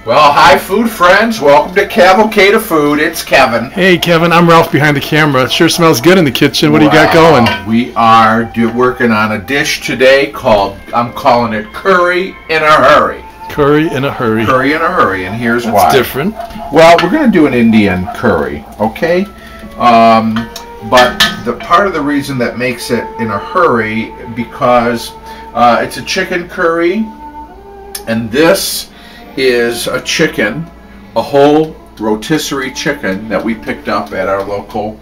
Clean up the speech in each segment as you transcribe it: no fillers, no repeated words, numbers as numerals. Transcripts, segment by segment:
Well, hi, food friends. Welcome to Cavalcade of Food. It's Kevin. Hey, Kevin. I'm Ralph behind the camera. It sure smells good in the kitchen. What do you got going? We are working on a dish today called, I'm calling it Curry in a Hurry. Curry in a hurry. Curry in a hurry, and here's That's why. different. Well, we're going to do an Indian curry, okay? But the part of the reason that makes it in a hurry because it's a chicken curry, and this is a chicken, a whole rotisserie chicken that we picked up at our local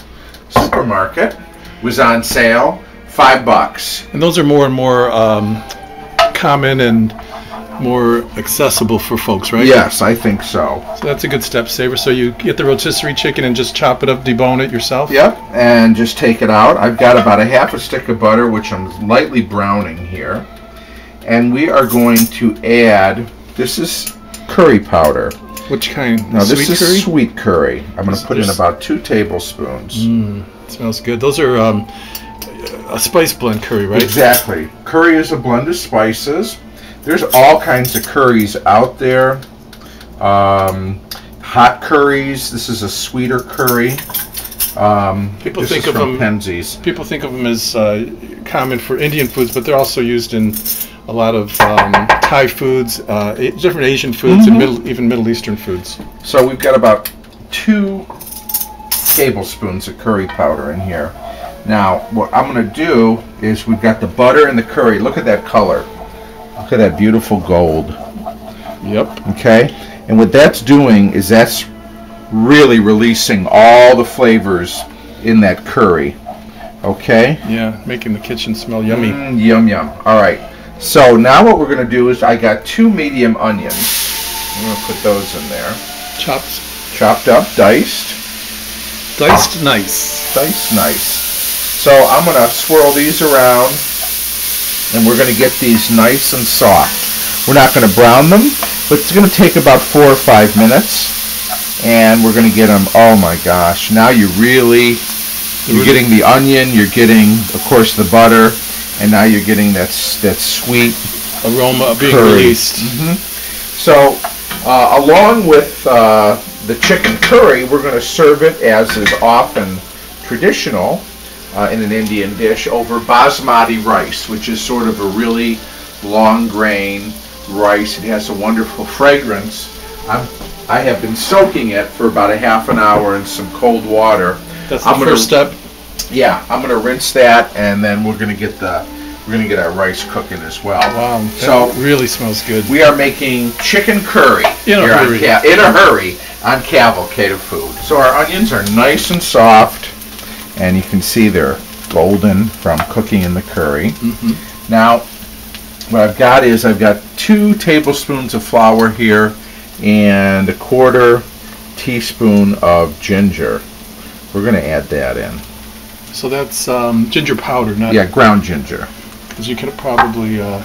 supermarket. It was on sale, $5. And those are more and more common and more accessible for folks, right? Yes, I think so. So that's a good step saver. So you get the rotisserie chicken and just chop it up, debone it yourself? Yep, and just take it out. I've got about a half a stick of butter, which I'm lightly browning here. And we are going to add, this is curry powder. Which kind? Now this Sweet is curry? sweet curry. I'm going to put in about 2 tablespoons. It smells good. Those are a spice blend curry, right? Exactly. Curry is a blend of spices. There's all kinds of curries out there. Hot curries. This is a sweeter curry. People this think is of from them. Penzies. People think of them as common for Indian foods, but they're also used in a lot of Thai foods, different Asian foods, and even Middle Eastern foods. So we've got about 2 tablespoons of curry powder in here. Now, what I'm going to do is we've got the butter and the curry. Look at that color. Look at that beautiful gold. Yep. Okay? And what that's doing is that's really releasing all the flavors in that curry. Okay? Yeah, making the kitchen smell yummy. Yum, yum. All right. So now what we're going to do is I got 2 medium onions. I'm going to put those in there. Chopped up, diced. Diced nice. Diced nice. So I'm going to swirl these around, and we're going to get these nice and soft. We're not going to brown them, but it's going to take about 4 or 5 minutes, and we're going to get them, oh my gosh, now you're getting the onion, you're getting, of course, the butter, and now you're getting that sweet aroma being curry. Released. So along with the chicken curry, we're going to serve it, as is often traditional in an Indian dish, over basmati rice, which is sort of a really long grain rice. It has a wonderful fragrance. I have been soaking it for about a half an hour in some cold water. That's the first step. Yeah, I'm going to rinse that, and then we're going to get our rice cooking as well. Wow, that so really smells good. We are making chicken curry in a hurry on Cavalcade of Food. So our onions are nice and soft, and you can see they're golden from cooking in the curry. Now, what I've got is 2 tablespoons of flour here and a 1/4 teaspoon of ginger. We're going to add that in. So that's ginger powder, not... Yeah, ground ginger. Because you could probably, I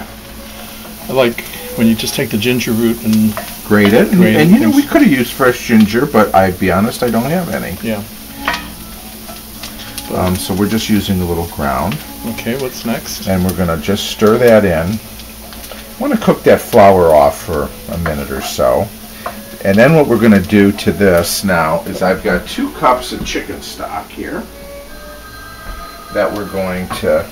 like when you just take the ginger root and grate it. And you know, we could have used fresh ginger, but I'd be honest, I don't have any. Yeah. So we're just using a little ground. Okay, what's next? And we're going to just stir that in. I want to cook that flour off for a minute or so. And then what we're going to do to this now is I've got 2 cups of chicken stock here that we're going to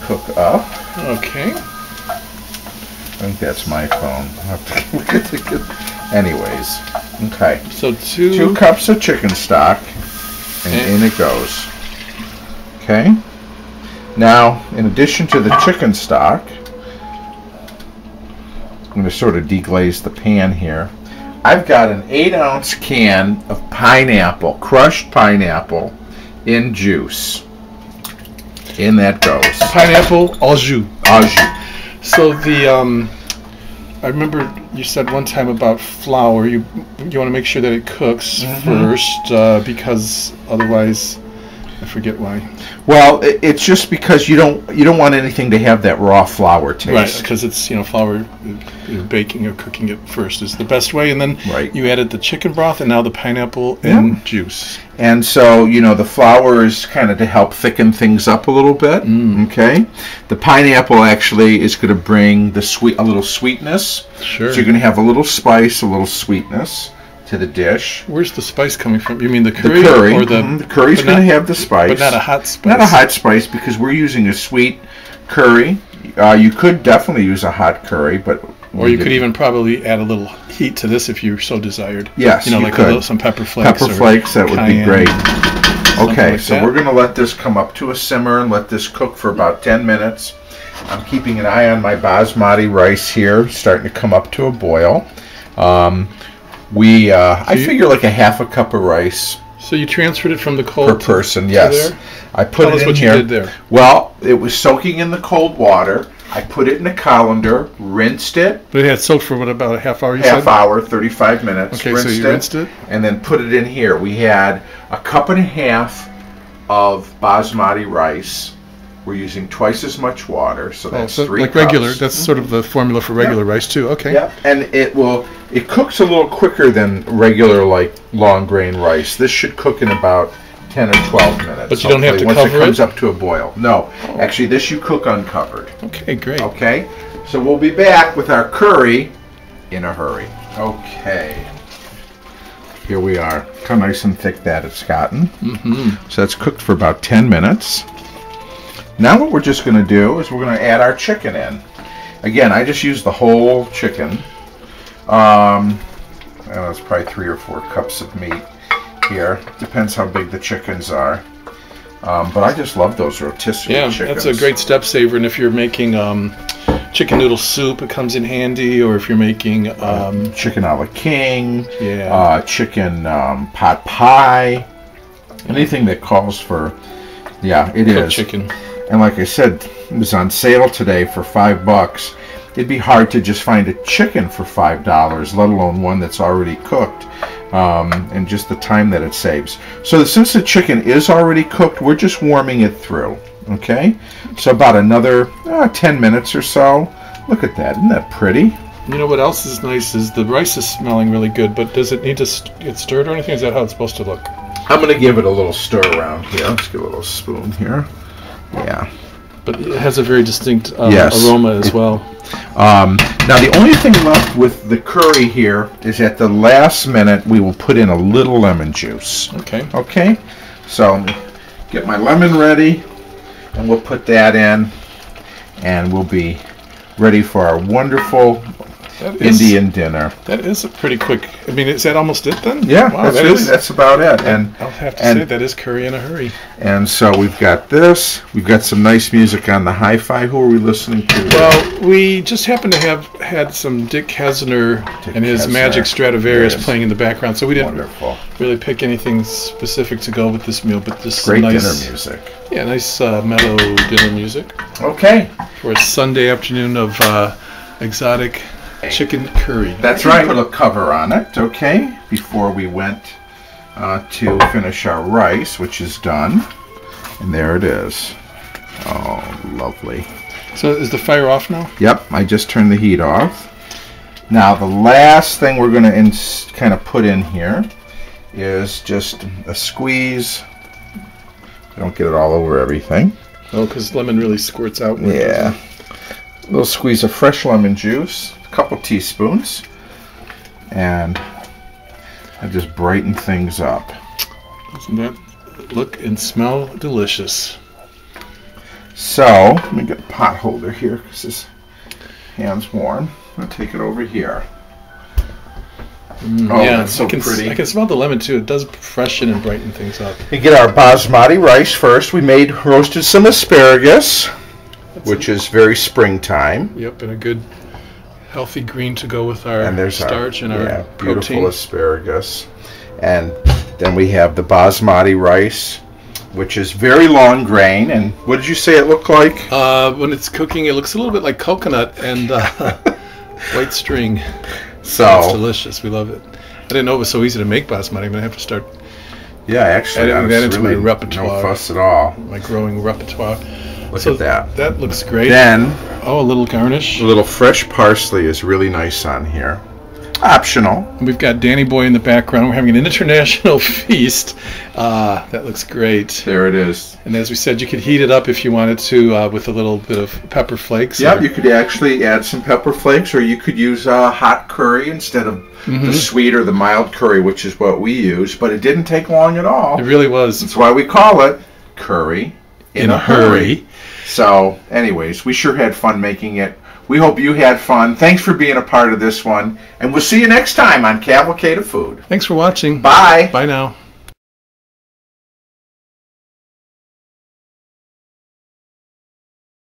cook up. Okay. I think that's my phone. I'll have to anyways, okay. So 2 cups of chicken stock, and in it goes. Okay. Now, in addition to the chicken stock, I'm going to sort of deglaze the pan here. I've got an 8-ounce can of pineapple, crushed pineapple in juice. In that goes. Pineapple au jus. Au jus. So I remember you said one time about flour. You want to make sure that it cooks first because otherwise I forget why. Well, it's just because you don't want anything to have that raw flour taste. Right, because it's flour. Baking or cooking it first is the best way, and then you added the chicken broth and now the pineapple and juice. And so the flour is kind of to help thicken things up a little bit. Okay, the pineapple actually is going to bring a little sweetness. Sure. So you're going to have a little spice, a little sweetness to the dish. Where's the spice coming from? You mean the curry? The curry. Or the curry's going to have the spice. But not a hot spice. Not a hot spice, because we're using a sweet curry. You could definitely use a hot curry, but... Or you could even probably add a little heat to this if you so desired. Yes, you like could. Some pepper flakes. Pepper flakes, that would be great. Okay, like so we're going to let this come up to a simmer and let this cook for about 10 minutes. I'm keeping an eye on my basmati rice here, starting to come up to a boil. I figure like a half a cup of rice. So you transferred it from the cold per person, yes. there? I put it in what here. You did there. Well, it was soaking in the cold water. I put it in a colander, rinsed it. But it had soaked for about a half hour, Half hour, 35 minutes. Okay, so you rinsed it? And then put it in here. We had a cup and a half of basmati rice. We're using twice as much water, so that's 3 like cups. Regular. That's sort of the formula for regular rice too. Okay. Yeah, and it cooks a little quicker than regular like long grain rice. This should cook in about 10 or 12 minutes. But you don't have to once cover it comes up to a boil. No, actually, this you cook uncovered. Okay, great. Okay, so we'll be back with our curry in a hurry. Okay, here we are. Look how nice and thick that it's gotten. So that's cooked for about 10 minutes. Now what we're just going to do is we're going to add our chicken in. Again, I just used the whole chicken. It's probably 3 or 4 cups of meat here. Depends how big the chickens are. But I just love those rotisserie chickens. Yeah, that's a great step saver. And if you're making chicken noodle soup, it comes in handy. Or if you're making chicken a la king, chicken pot pie, anything that calls for, it is chicken. And like I said, it was on sale today for $5. It'd be hard to just find a chicken for $5, let alone one that's already cooked, and just the time that it saves. So since the chicken is already cooked, we're just warming it through. Okay, so about another 10 minutes or so. Look at that, isn't that pretty? You know what else is nice is the rice is smelling really good, but does it need to get stirred or anything? Is that how it's supposed to look? I'm going to give it a little stir around here. Let's give it a little spoon here. Yeah. But it has a very distinct aroma as well. Now the only thing left with the curry here is at the last minute we will put in a little lemon juice. Okay. Okay? So get my lemon ready and we'll put that in and we'll be ready for our wonderful Indian dinner. That is a pretty quick. I mean, is that almost it then? Yeah, wow, that's about it. And I'll have to say that is curry in a hurry. And so we've got this. We've got some nice music on the hi-fi. Who are we listening to? Well, we just happen to have had some Dick Hesner and his Magic Stradivarius playing in the background, so we didn't really pick anything specific to go with this meal, but just great nice dinner music. Yeah, nice mellow dinner music. Okay. For a Sunday afternoon of exotic chicken curry. That's right. Put a cover on it, okay, before we went to finish our rice, which is done. And there it is. Oh, lovely. So is the fire off now? Yep, I just turned the heat off. Now the last thing we're going to kind of put in here is just a squeeze. Don't get it all over everything. Oh, because lemon really squirts out. Yeah. A little squeeze of fresh lemon juice. Couple teaspoons, and I just brighten things up. Doesn't that look and smell delicious? So let me get a pot holder here because this hand's warm. I'm gonna take it over here. Yeah, that's so pretty. I can smell the lemon too. It does freshen and brighten things up. We get our basmati rice first. We roasted some asparagus, which is very springtime. Yep, and a good healthy green to go with our starch and our beautiful protein. Asparagus. And then we have the basmati rice, which is very long grain. And what did you say it looked like? When it's cooking, it looks a little bit like coconut and white string. So it's delicious. We love it. I didn't know it was so easy to make basmati. I'm going to have to start Yeah, actually, adding that into really my repertoire. No fuss at all. My growing repertoire. Look at that. That looks great. Then, oh, a little garnish. A little fresh parsley is really nice on here. Optional. And we've got Danny Boy in the background. We're having an international feast. That looks great. There it is. And as we said, you could heat it up if you wanted to with a little bit of pepper flakes. Yep, you could actually add some pepper flakes, or you could use hot curry instead of the sweet or the mild curry, which is what we use. But it didn't take long at all. It really was. That's why we call it curry in a hurry. So, anyways, we sure had fun making it. We hope you had fun. Thanks for being a part of this one. And we'll see you next time on Cavalcade of Food. Thanks for watching. Bye. Bye now.